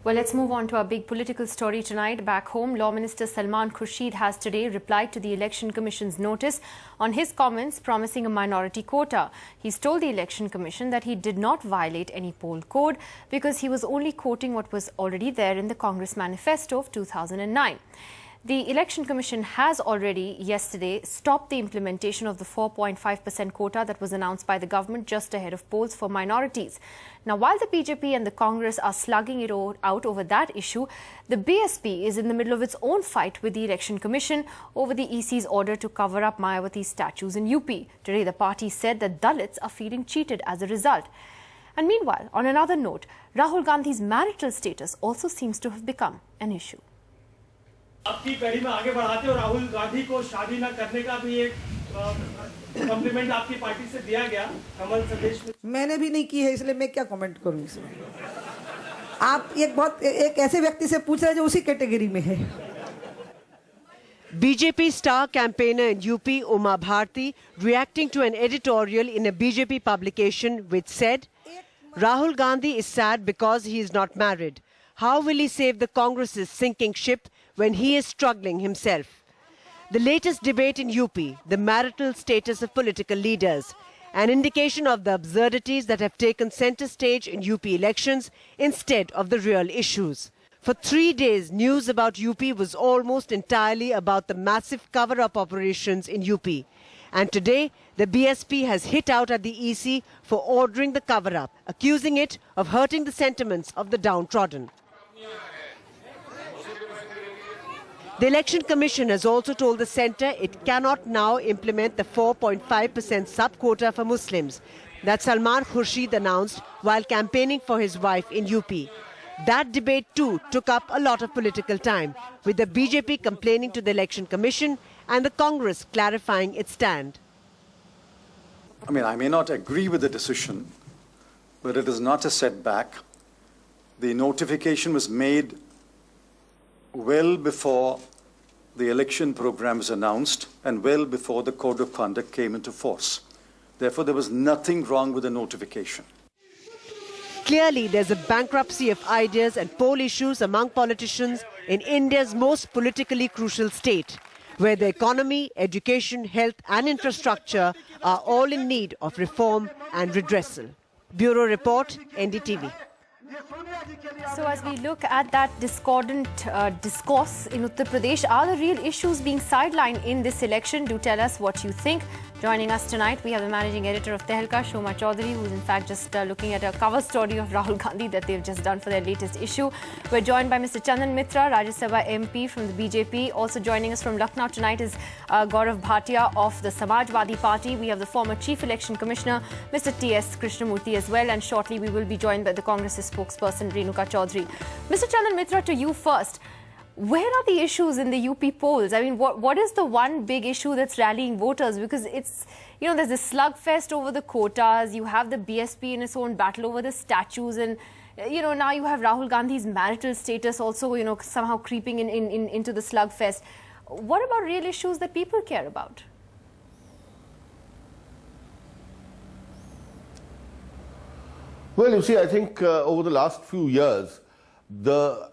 Well, let's move on to our big political story tonight. Back home, Law Minister Salman Khurshid has today replied to the Election Commission's notice on his comments promising a minority quota. He's told the Election Commission that he did not violate any poll code because he was only quoting what was already there in the Congress manifesto of 2009. The Election Commission has already yesterday stopped the implementation of the 4.5% quota that was announced by the government just ahead of polls for minorities. Now, while the BJP and the Congress are slugging it out over that issue, the BSP is in the middle of its own fight with the Election Commission over the EC's order to cover up Mayawati statues in UP. Today, the party said that Dalits are feeling cheated as a result. And meanwhile, on another note, Rahul Gandhi's marital status also seems to have become an issue. आपकी कड़ी में आगे बढ़ाते हो राहुल गांधी को शादी न करने का भी एक कॉम्प्लीमेंट आपकी पार्टी से दिया गया कमल संदेश में। मैंने भी नहीं की है इसलिए मैं क्या कमेंट करूं इसमें। आप एक ऐसे व्यक्ति से पूछ रहे हैं जो उसी कैटेगरी में है। BJP star campaigner in UP Uma Bharti reacting to an editorial in a BJP publication which said, Rahul Gandhi is sad because he is not married. How will he save the Congress's sinking ship when he is struggling himself? The latest debate in UP, the marital status of political leaders, an indication of the absurdities that have taken centre stage in UP elections instead of the real issues. For 3 days, news about UP was almost entirely about the massive cover-up operations in UP. And today, the BSP has hit out at the EC for ordering the cover-up, accusing it of hurting the sentiments of the downtrodden. The Election Commission has also told the centre it cannot now implement the 4.5% sub-quota for Muslims that Salman Khurshid announced while campaigning for his wife in UP. That debate too took up a lot of political time, with the BJP complaining to the Election Commission and the Congress clarifying its stand. I may not agree with the decision, but it is not a setback. The notification was made well before the election program was announced and well before the Code of Conduct came into force. Therefore, there was nothing wrong with the notification. Clearly, there's a bankruptcy of ideas and poll issues among politicians in India's most politically crucial state, where the economy, education, health and infrastructure are all in need of reform and redressal. Bureau Report, NDTV. So as we look at that discordant discourse in Uttar Pradesh, are the real issues being sidelined in this election? Do tell us what you think. Joining us tonight, we have the managing editor of Tehelka, Shoma Chaudhary, who's in fact just looking at a cover story of Rahul Gandhi that they've just done for their latest issue. We're joined by Mr. Chandan Mitra, Rajya Sabha MP from the BJP. Also joining us from Lucknow tonight is Gaurav Bhatia of the Samajwadi Party. We have the former Chief Election Commissioner, Mr. T.S. Krishnamurthy as well. And shortly we will be joined by the Congress's spokesperson, Renuka Chaudhary. Mr. Chandan Mitra, to you first. Where are the issues in the UP polls? What is the one big issue that's rallying voters? Because it's, there's this slugfest over the quotas. You have the BSP in its own battle over the statues. And, now you have Rahul Gandhi's marital status also, somehow creeping into the slugfest. What about real issues that people care about? Well, you see, I think over the last few years, the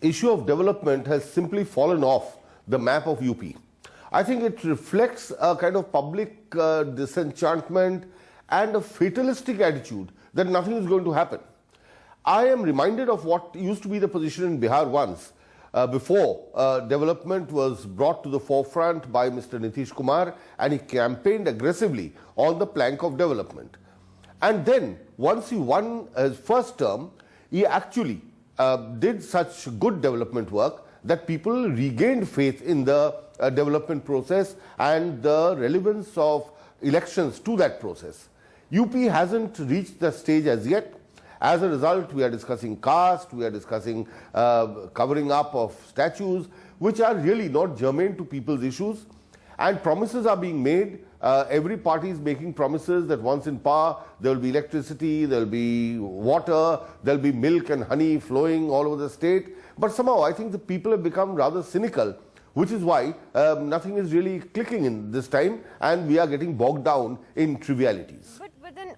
issue of development has simply fallen off the map of UP. I think it reflects a kind of public disenchantment and a fatalistic attitude that nothing is going to happen. I am reminded of what used to be the position in Bihar once, before development was brought to the forefront by Mr. Nitish Kumar, and he campaigned aggressively on the plank of development. And then, once he won his first term, he actually did such good development work that people regained faith in the development process and the relevance of elections to that process. UP hasn't reached the stage as yet. As a result, we are discussing caste, we are discussing covering up of statues, which are really not germane to people's issues. And promises are being made. Every party is making promises that once in power, there will be electricity, there will be water, there will be milk and honey flowing all over the state. But somehow I think the people have become rather cynical, which is why nothing is really clicking in this time, and we are getting bogged down in trivialities. But then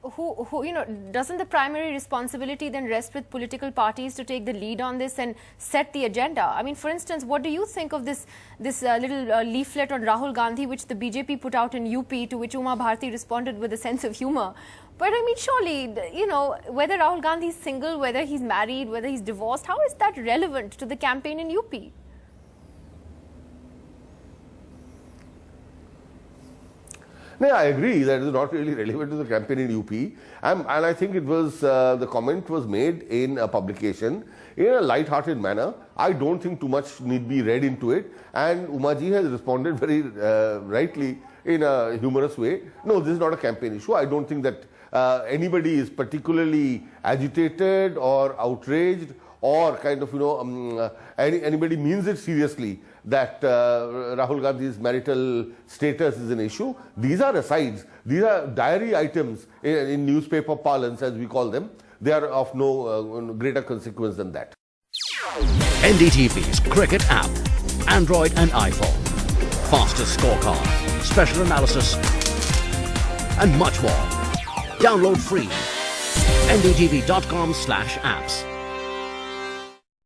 doesn't the primary responsibility then rest with political parties to take the lead on this and set the agenda? I mean, for instance, what do you think of this little leaflet on Rahul Gandhi, which the BJP put out in UP, to which Uma Bharti responded with a sense of humor? But I mean, surely, whether Rahul Gandhi is single, whether he's married, whether he's divorced, how is that relevant to the campaign in UP? No, I agree that it is not really relevant to the campaign in UP. And I think it was, the comment was made in a publication in a light-hearted manner. I don't think too much need be read into it. And Umaji has responded very rightly in a humorous way. No, this is not a campaign issue. I don't think that anybody is particularly agitated or outraged or kind of, anybody means it seriously that Rahul Gandhi's marital status is an issue. These are asides. These are diary items in newspaper parlance, as we call them. They are of no greater consequence than that. NDTV's cricket app, Android and iPhone. Fastest scorecard, special analysis, and much more. Download free. ndtv.com/apps.